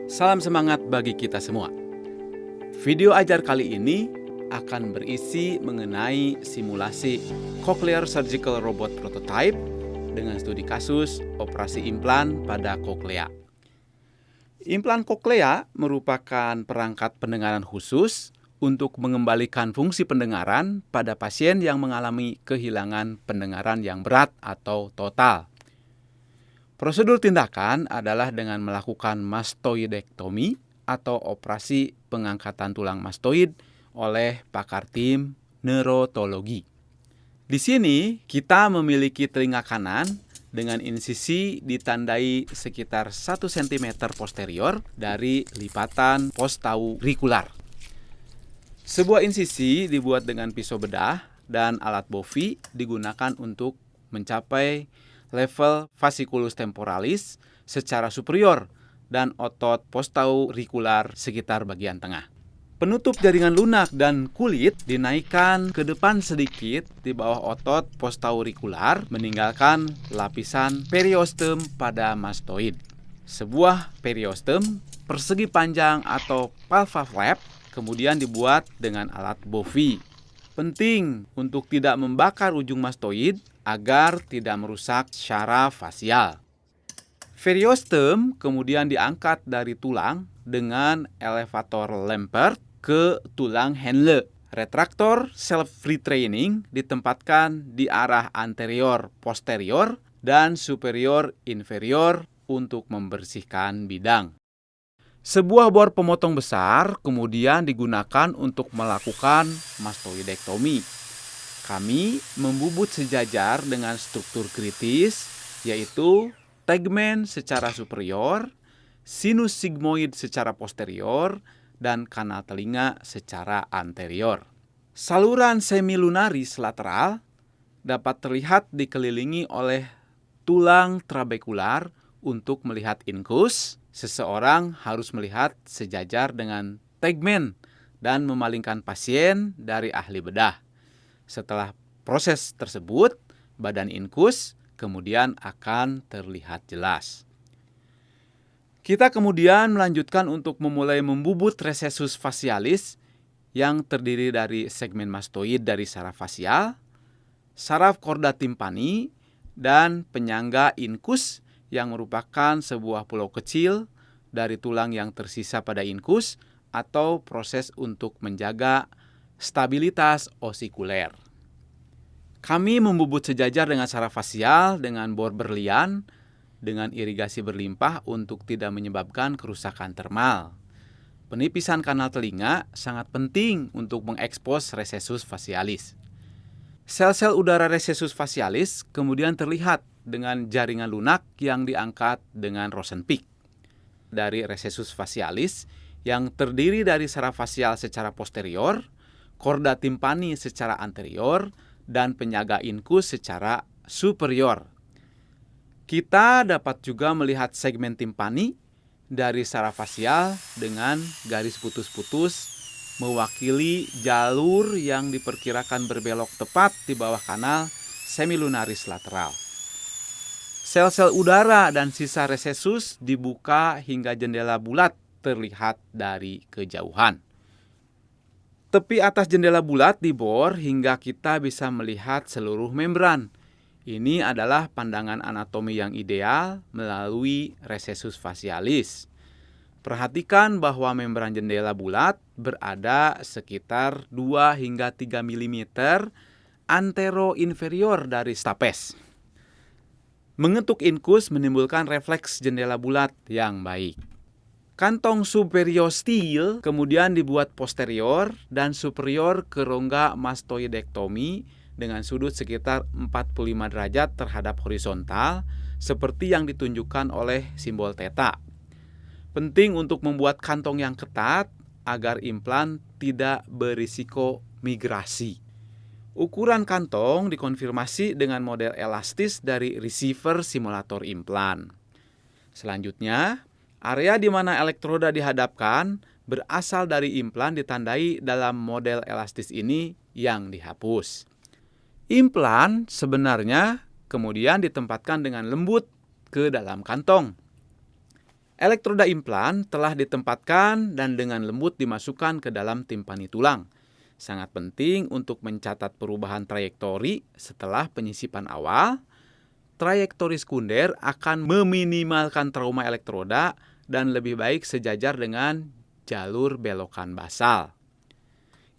Salam semangat bagi kita semua. Video ajar kali ini akan berisi mengenai simulasi cochlear surgical robot prototype dengan studi kasus operasi implan pada koklea. Implan koklea merupakan perangkat pendengaran khusus untuk mengembalikan fungsi pendengaran pada pasien yang mengalami kehilangan pendengaran yang berat atau total. Prosedur tindakan adalah dengan melakukan mastoidektomi atau operasi pengangkatan tulang mastoid oleh pakar tim neurotologi. Di sini kita memiliki telinga kanan dengan insisi ditandai sekitar 1 cm posterior dari lipatan postaurikular. Sebuah insisi dibuat dengan pisau bedah dan alat bovi digunakan untuk mencapai level fasciculus temporalis secara superior dan otot postaurikular sekitar bagian tengah. Penutup jaringan lunak dan kulit dinaikkan ke depan sedikit di bawah otot postaurikular, meninggalkan lapisan periostem pada mastoid. Sebuah periostem persegi panjang atau palva flap kemudian dibuat dengan alat bovi. Penting untuk tidak membakar ujung mastoid agar tidak merusak syaraf fasial. Periostem kemudian diangkat dari tulang dengan elevator Lambert ke tulang Henle. Retraktor self-retraining ditempatkan di arah anterior posterior dan superior inferior untuk membersihkan bidang. Sebuah bor pemotong besar kemudian digunakan untuk melakukan mastoidektomi. Kami membubut sejajar dengan struktur kritis, yaitu tegmen secara superior, sinus sigmoid secara posterior, dan kanal telinga secara anterior. Saluran semilunaris lateral dapat terlihat dikelilingi oleh tulang trabekular. Untuk melihat inkus, seseorang harus melihat sejajar dengan tegmen dan memalingkan pasien dari ahli bedah. Setelah proses tersebut, badan inkus kemudian akan terlihat jelas. Kita kemudian melanjutkan untuk memulai membubut recessus facialis yang terdiri dari segmen mastoid dari saraf fasial, saraf korda timpani, dan penyangga inkus yang merupakan sebuah pulau kecil dari tulang yang tersisa pada inkus atau proses untuk menjaga stabilitas osikuler. Kami membubut sejajar dengan saraf fasial dengan bor berlian dengan irigasi berlimpah untuk tidak menyebabkan kerusakan termal. Penipisan kanal telinga sangat penting untuk mengekspos recessus facialis. Sel-sel udara recessus facialis kemudian terlihat dengan jaringan lunak yang diangkat dengan Rosenpick. Dari recessus facialis yang terdiri dari saraf fasial secara posterior, korda timpani secara anterior, dan penyaga inkus secara superior. Kita dapat juga melihat segmen timpani dari saraf fasial dengan garis putus-putus mewakili jalur yang diperkirakan berbelok tepat di bawah kanal semilunaris lateral. Sel-sel udara dan sisa recessus dibuka hingga jendela bulat terlihat dari kejauhan. Tepi atas jendela bulat dibor hingga kita bisa melihat seluruh membran. Ini adalah pandangan anatomi yang ideal melalui recessus facialis. Perhatikan bahwa membran jendela bulat berada sekitar 2 hingga 3 mm antero-inferior dari stapes. Mengetuk inkus menimbulkan refleks jendela bulat yang baik. Kantong superiostil kemudian dibuat posterior dan superior ke rongga mastoidektomi dengan sudut sekitar 45 derajat terhadap horizontal seperti yang ditunjukkan oleh simbol theta. Penting untuk membuat kantong yang ketat agar implan tidak berisiko migrasi. Ukuran kantong dikonfirmasi dengan model elastis dari receiver simulator implan. Selanjutnya, area di mana elektroda dihadapkan berasal dari implan ditandai dalam model elastis ini yang dihapus. Implan sebenarnya kemudian ditempatkan dengan lembut ke dalam kantong. Elektroda implan telah ditempatkan dan dengan lembut dimasukkan ke dalam timpani tulang. Sangat penting untuk mencatat perubahan trayektori setelah penyisipan awal. Trayektori sekunder akan meminimalkan trauma elektroda dan lebih baik sejajar dengan jalur belokan basal.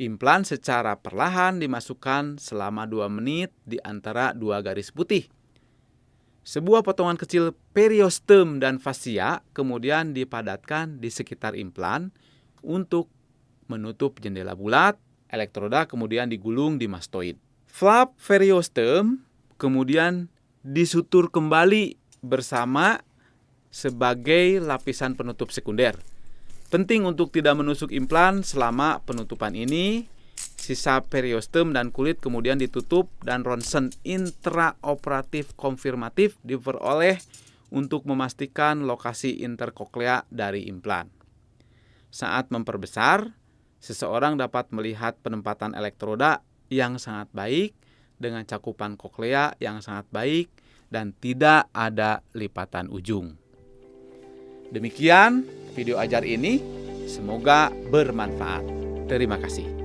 Implan secara perlahan dimasukkan selama 2 menit di antara 2 garis putih. Sebuah potongan kecil periostem dan fascia kemudian dipadatkan di sekitar implan untuk menutup jendela bulat. Elektroda kemudian digulung di mastoid. Flap periostem kemudian disutur kembali bersama sebagai lapisan penutup sekunder. Penting untuk tidak menusuk implan selama penutupan ini. Sisa periostem dan kulit kemudian ditutup dan ronsen intraoperatif konfirmatif diperoleh untuk memastikan lokasi interkoklea dari implan. Saat memperbesar, seseorang dapat melihat penempatan elektroda yang sangat baik dengan cakupan koklea yang sangat baik dan tidak ada lipatan ujung. Demikian video ajar ini, semoga bermanfaat. Terima kasih.